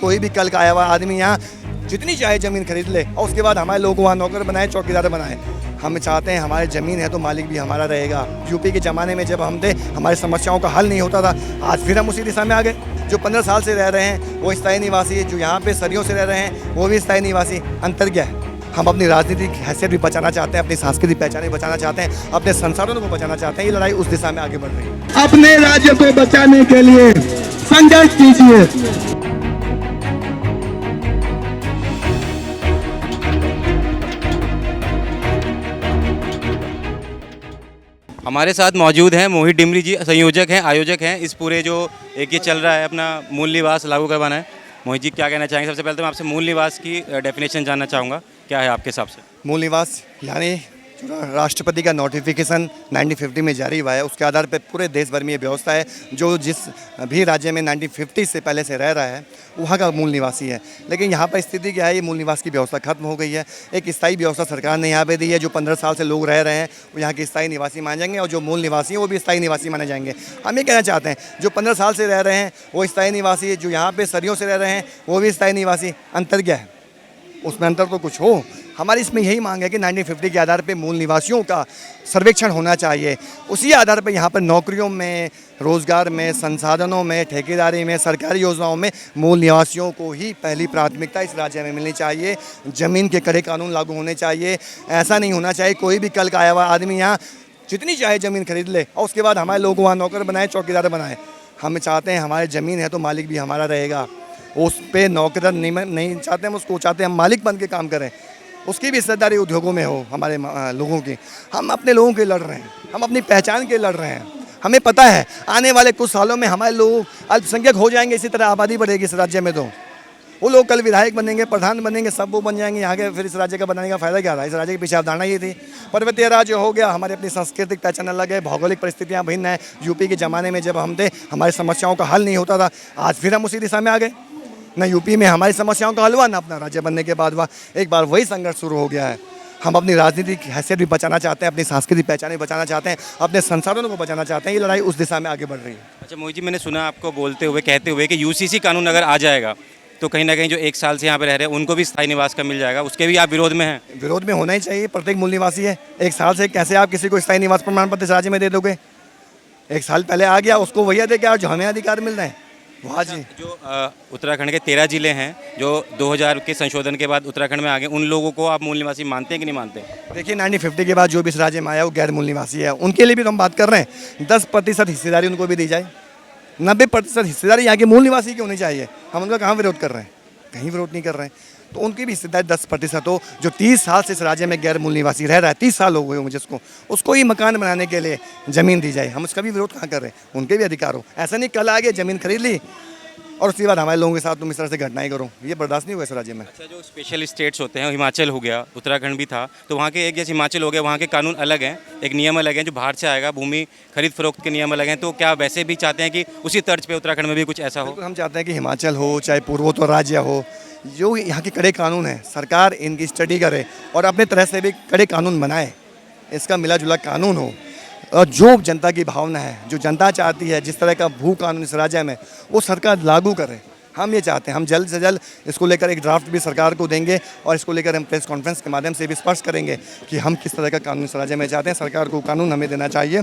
कोई भी कल का आया हुआ आदमी यहाँ जितनी चाहे ज़मीन खरीद ले और उसके बाद हमारे लोगों को वहाँ नौकर बनाए, चौकीदार बनाए। हम चाहते हैं हमारी ज़मीन है तो मालिक भी हमारा रहेगा। यूपी के ज़माने में जब हम थे हमारी समस्याओं का हल नहीं होता था, आज फिर हम उसी दिशा में आ गए। जो 15 साल से रह रहे हैं वो स्थायी निवासी, जो यहाँ पे सदियों से रह रहे हैं वो भी स्थायी निवासी। अंतर क्या है? हम अपनी राजनीतिक हैसियत भी बचाना चाहते हैं, अपनी सांस्कृतिक पहचान भी बचाना चाहते हैं, अपने संसाधनों को बचाना चाहते हैं। ये लड़ाई उस दिशा में आगे बढ़ रही है। अपने राज्य को बचाने के लिए संघर्ष कीजिए। हमारे साथ मौजूद हैं मोहित डिमरी जी, संयोजक हैं, आयोजक हैं इस पूरे जो एक ये चल रहा है अपना मूल निवास लागू करवाना है। मोहित जी क्या कहना चाहेंगे? सबसे पहले तो मैं आपसे मूल निवास की डेफिनेशन जानना चाहूँगा, क्या है आपके हिसाब से? मूल निवास यानी जो राष्ट्रपति का नोटिफिकेशन 1950 में जारी हुआ है, उसके आधार पर पूरे देश भर में ये व्यवस्था है। जो जिस भी राज्य में 1950 से पहले से रह रहा है वहाँ का मूल निवासी है। लेकिन यहाँ पर स्थिति क्या है, ये मूल निवास की व्यवस्था खत्म हो गई है। एक स्थायी व्यवस्था सरकार ने यहाँ पे दी है। जो 15 साल से लोग रह रहे हैं वो यहाँ के स्थायी निवासी माने जाएंगे और जो मूल निवासी हैं वो भी स्थायी निवासी माने जाएंगे। हम ये कहना चाहते हैं जो 15 साल से रह रहे हैं वो स्थायी निवासी, जो यहाँ पर सदियों से रह रहे हैं वो भी स्थायी निवासी। अंतर क्या है? उसमें अंतर तो कुछ हो। हमारी इसमें यही मांग है कि 1950 के आधार पे मूल निवासियों का सर्वेक्षण होना चाहिए। उसी आधार पे यहाँ पर नौकरियों में, रोज़गार में, संसाधनों में, ठेकेदारी में, सरकारी योजनाओं में मूल निवासियों को ही पहली प्राथमिकता इस राज्य में मिलनी चाहिए। ज़मीन के कड़े कानून लागू होने चाहिए। ऐसा नहीं होना चाहिए कोई भी कल का आया हुआ आदमी यहाँ जितनी चाहे ज़मीन खरीद ले और उसके बाद हमारे लोगों को वहाँ नौकर बनाए, चौकीदार बनाए। हम चाहते हैं हमारी ज़मीन है तो मालिक भी हमारा रहेगा। उस पर नौकरदार नहीं चाहते, हम उसको चाहते हैं हम मालिक बन के काम करें। उसकी भी हिस्सेदारी उद्योगों में हो हमारे लोगों की। हम अपने लोगों के लड़ रहे हैं, हम अपनी पहचान के लड़ रहे हैं। हमें पता है आने वाले कुछ सालों में हमारे लोग अल्पसंख्यक हो जाएंगे, इसी तरह आबादी बढ़ेगी इस राज्य में। तो वो लोग कल विधायक बनेंगे, प्रधान बनेंगे, सब वो बन जाएंगे यहाँ के। फिर इस राज्य का बनाने का फ़ायदा क्या रहा? इस राज्य के पीछे अवधारणा ये थी। पर्वतीय राज्य हो गया, हमारी अपनी सांस्कृतिक पहचान अलग है, भौगोलिक परिस्थितियाँ भिन्न है। यूपी के ज़माने में जब हम थे हमारी समस्याओं का हल नहीं होता था, आज फिर हम उसी दिशा में आ गए। न यूपी में हमारी समस्याओं का हल हुआ, न अपना राज्य बनने के बाद हुआ। एक बार वही संघर्ष शुरू हो गया है। हम अपनी राजनीतिक हैसियत भी बचाना चाहते हैं, अपनी सांस्कृतिक पहचान भी बचाना चाहते हैं, अपने संसाधनों को बचाना चाहते हैं। ये लड़ाई उस दिशा में आगे बढ़ रही है। अच्छा मोहित जी, मैंने सुना आपको बोलते हुए, कहते हुए कि यूसीसी कानून अगर आ जाएगा तो कहीं ना कहीं जो 1 साल से यहाँ पे रह रहे हैं उनको भी स्थायी निवास का मिल जाएगा, उसके भी आप विरोध में हैं? विरोध में होना ही चाहिए। प्रत्येक मूल निवासी है। 1 साल से कैसे आप किसी को स्थायी निवास प्रमाण पत्र इस राज्य में दे दोगे? 1 साल पहले आ गया उसको वही दे के जो हमें अधिकार मिल रहे हैं वहाँ जी। जो उत्तराखंड के 13 जिले हैं जो 2000 के संशोधन के बाद उत्तराखंड में आ गए, उन लोगों को आप मूल निवासी मानते हैं कि नहीं मानते? देखिए 1950 के बाद जो भी इस राज्य में आया वो गैर मूल निवासी है। उनके लिए भी तो हम बात कर रहे हैं। 10% हिस्सेदारी उनको भी दी जाए। 90% हिस्सेदारी यहाँ के मूल निवासी की होनी चाहिए। हम उनका कहाँ विरोध कर रहे हैं? कहीं विरोध नहीं कर रहे हैं। तो उनकी भी हिस्सेदारी 10% हो। जो 30 साल से इस राज्य में गैर मूल निवासी रह रहा है, 30 साल हो गए होंगे जिसको, उसको ही मकान बनाने के लिए ज़मीन दी जाए। हम उसका भी विरोध कहाँ कर रहे हैं? उनके भी अधिकार हो। ऐसा नहीं कल आ गए ज़मीन खरीद ली और उसके बाद हमारे लोगों के साथ तुम इस तरह से घटनाएं करो, ये बर्दाश्त नहीं हुआ इस राज्य में। अच्छा, जो स्पेशल स्टेट्स होते हैं, हिमाचल हो गया, उत्तराखंड भी था, तो वहाँ के एक जैसे हिमाचल हो गया, वहाँ के कानून अलग हैं, एक नियम अलग हैं। जो बाहर से आएगा भूमि खरीद फरोख्त के नियम अलग हैं। तो क्या वैसे भी चाहते हैं कि उसी तर्ज पे उत्तराखंड में भी कुछ ऐसा हो? हम चाहते हैं कि हिमाचल हो चाहे पूर्वोत्तर राज्य हो, जो यहाँ के कड़े कानून हैं सरकार इनकी स्टडी करे और अपने तरह से भी कड़े कानून बनाए। इसका मिला जुला कानून हो और जो जनता की भावना है, जो जनता चाहती है, जिस तरह का भू कानून इस राज्य में, वो सरकार लागू करे। हम ये चाहते हैं। हम जल्द से जल्द इसको लेकर एक ड्राफ्ट भी सरकार को देंगे और इसको लेकर हम प्रेस कॉन्फ्रेंस के माध्यम से भी स्पष्ट करेंगे कि हम किस तरह का कानून इस राज्य में चाहते हैं। सरकार को कानून हमें देना चाहिए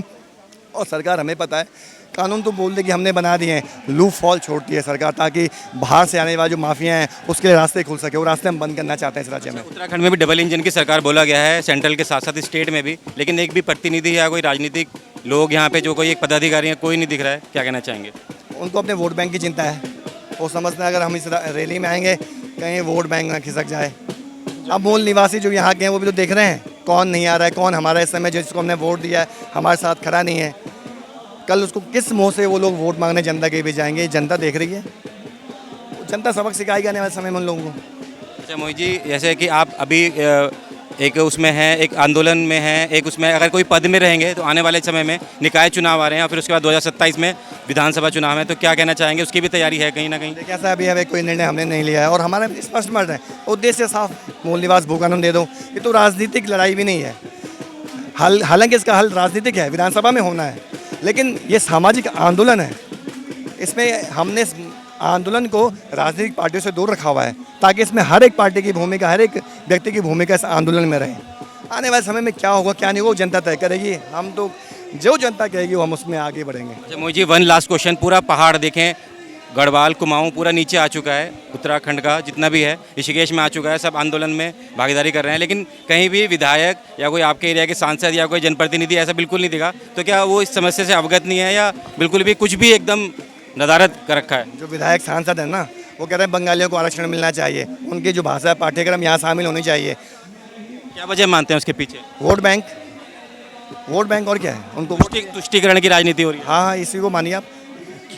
और सरकार, हमें पता है कानून तो बोल दे कि हमने बना दिए हैं, लूप फॉल छोड़ती है सरकार, ताकि बाहर से आने वाले जो माफिया हैं उसके लिए रास्ते खुल सके। वो रास्ते हम बंद करना चाहते हैं इस राज्य में। उत्तराखंड में भी डबल इंजन की सरकार बोला गया है, सेंट्रल के साथ साथ स्टेट में भी, लेकिन एक भी प्रतिनिधि या कोई राजनीतिक लोग यहाँ पे, जो कोई एक पदाधिकारी है, कोई नहीं दिख रहा है। क्या कहना चाहेंगे? उनको अपने वोट बैंक की चिंता है। वो समझते हैं अगर हम इस रैली में आएंगे कहीं वोट बैंक ना खिसक जाए। अब मूल निवासी जो यहाँ के हैं वो भी तो देख रहे हैं कौन नहीं आ रहा है, कौन हमारा इस समय जिसको हमने वोट दिया है हमारे साथ खड़ा नहीं है। कल उसको किस मुँह से वो लोग वोट मांगने जनता के भी जाएंगे? जनता देख रही है। जनता सबक सिखाएगी आने वाले समय में उन लोगों को। अच्छा मोहित जी, जैसे कि आप अभी एक उसमें है, एक आंदोलन में है, एक उसमें अगर कोई पद में रहेंगे तो आने वाले समय में निकाय चुनाव आ रहे हैं और फिर उसके बाद 2027 में विधानसभा चुनाव है, तो क्या कहना चाहेंगे? उसकी भी तैयारी है कहीं ना कहीं? देखिए ऐसा अभी कोई निर्णय हमने नहीं लिया है और हमारा स्पष्ट मत है उद्देश्य साफ, मूल निवास भू कानून दे दो। ये तो राजनीतिक लड़ाई भी नहीं है। हालांकि इसका हल राजनीतिक है, विधानसभा में होना है, लेकिन ये सामाजिक आंदोलन है। इसमें हमने आंदोलन को राजनीतिक पार्टियों से दूर रखा हुआ है ताकि इसमें हर एक पार्टी की भूमिका, हर एक व्यक्ति की भूमिका इस आंदोलन में रहे। आने वाले समय में क्या होगा क्या नहीं, वो जनता तय करेगी। हम तो जो जनता कहेगी वो हम उसमें आगे बढ़ेंगे। अच्छा Mohit ji, one last question, पूरा पहाड़ देखें, गढ़वाल कुमाऊं पूरा नीचे आ चुका है, उत्तराखंड का जितना भी है ऋषिकेश में आ चुका है, सब आंदोलन में भागीदारी कर रहे हैं, लेकिन कहीं भी विधायक या कोई आपके एरिया के सांसद या कोई जनप्रतिनिधि ऐसा बिल्कुल नहीं दिखा। तो क्या वो इस समस्या से अवगत नहीं है या बिल्कुल भी कुछ भी एकदम नदारद कर रखा है? जो विधायक सांसद है ना, वो कह रहे हैं बंगालियों को आरक्षण मिलना चाहिए, उनकी जो भाषा है पाठ्यक्रम यहाँ शामिल होनी चाहिए। क्या वजह मानते हैं उसके पीछे? वोट बैंक, वोट बैंक और क्या है उनको। तुष्टिकरण की राजनीति हो रही है। हाँ, इसी को मानिए आप।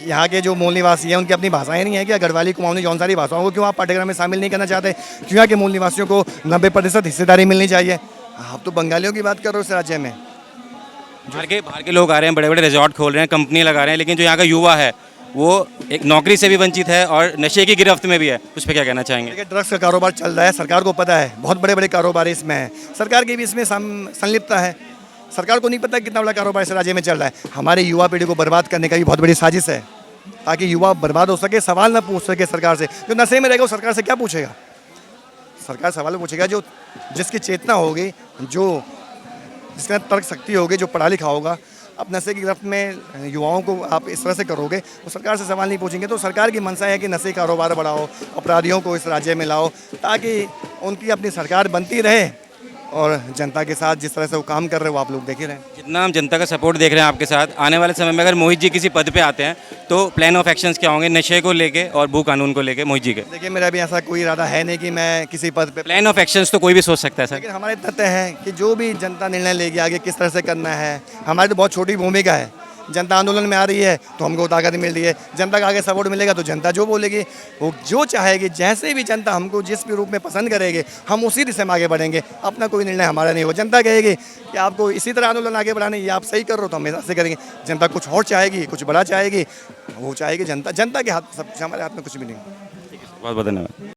यहाँ के जो मूल निवासी हैं उनकी अपनी भाषाएं नहीं है क्या? गढ़वाली कुमाऊनी जौन सारी भाषाओं को क्यों आप पाठ्यक्रम में शामिल नहीं करना चाहते? क्यों यहाँ के मूल निवासियों को 90% हिस्सेदारी मिलनी चाहिए? आप तो बंगालियों की बात कर रहे हो इस राज्य में। बाहर के लोग आ रहे हैं, बड़े बड़े रिजॉर्ट खोल रहे हैं, कंपनी लगा रहे हैं, लेकिन जो यहाँ का युवा है वो एक नौकरी से भी वंचित है और नशे की गिरफ्त में भी है। उस पर क्या कहना चाहेंगे? देखिए, ड्रग्स का कारोबार चल रहा है, सरकार को पता है, बहुत बड़े बड़े कारोबार इसमें है, सरकार की भी इसमें संलिप्तता है। सरकार को नहीं पता कितना बड़ा कारोबार इस राज्य में चल रहा है। हमारे युवा पीढ़ी को बर्बाद करने का भी बहुत बड़ी साजिश है ताकि युवा बर्बाद हो सके, सवाल ना पूछ सके सरकार से। जो नशे में रहेगा वो सरकार से क्या पूछेगा? सरकार सवाल पूछेगा जो जिसकी चेतना होगी, जो जिसका तर्क शक्ति होगी, जो पढ़ा लिखा होगा। अब नशे की गिरफ्त में युवाओं को आप इस तरह से करोगे तो सरकार से सवाल नहीं पूछेंगे। तो सरकार की मंशा है कि नशे कारोबार बढ़ाओ, अपराधियों को इस राज्य में लाओ ताकि उनकी अपनी सरकार बनती रहे और जनता के साथ जिस तरह से वो काम कर रहे हो वो आप लोग देख ही रहे हैं। जितना हम जनता का सपोर्ट देख रहे हैं आपके साथ, आने वाले समय में अगर मोहित जी किसी पद पे आते हैं तो प्लान ऑफ एक्शंस क्या होंगे नशे को लेके और भू कानून को लेके मोहित जी के? देखिए, मेरा भी ऐसा कोई इरादा है नहीं कि मैं किसी पद पे, प्लान ऑफ एक्शंस तो कोई भी सोच सकता है सर। लेकिन हमारे तथ्य है कि जो भी जनता निर्णय लेगी आगे किस तरह से करना है, हमारी तो बहुत छोटी भूमिका है। जनता आंदोलन में आ रही है तो हमको ताकत मिल रही है, जनता का आगे सपोर्ट मिलेगा तो जनता जो बोलेगी, वो जो चाहेगी, जैसे भी जनता हमको जिस भी रूप में पसंद करेगी हम उसी दिशा में आगे बढ़ेंगे। अपना कोई निर्णय हमारा नहीं हो। जनता कहेगी कि आपको इसी तरह आंदोलन आगे बढ़ाने, ये आप सही कर रहे हो तो हम ऐसे करेंगे। जनता कुछ और चाहेगी, कुछ बड़ा चाहेगी, वो चाहेगी जनता। जनता के हाथ, सब हमारे हाथ में कुछ भी नहीं। बहुत बहुत धन्यवाद।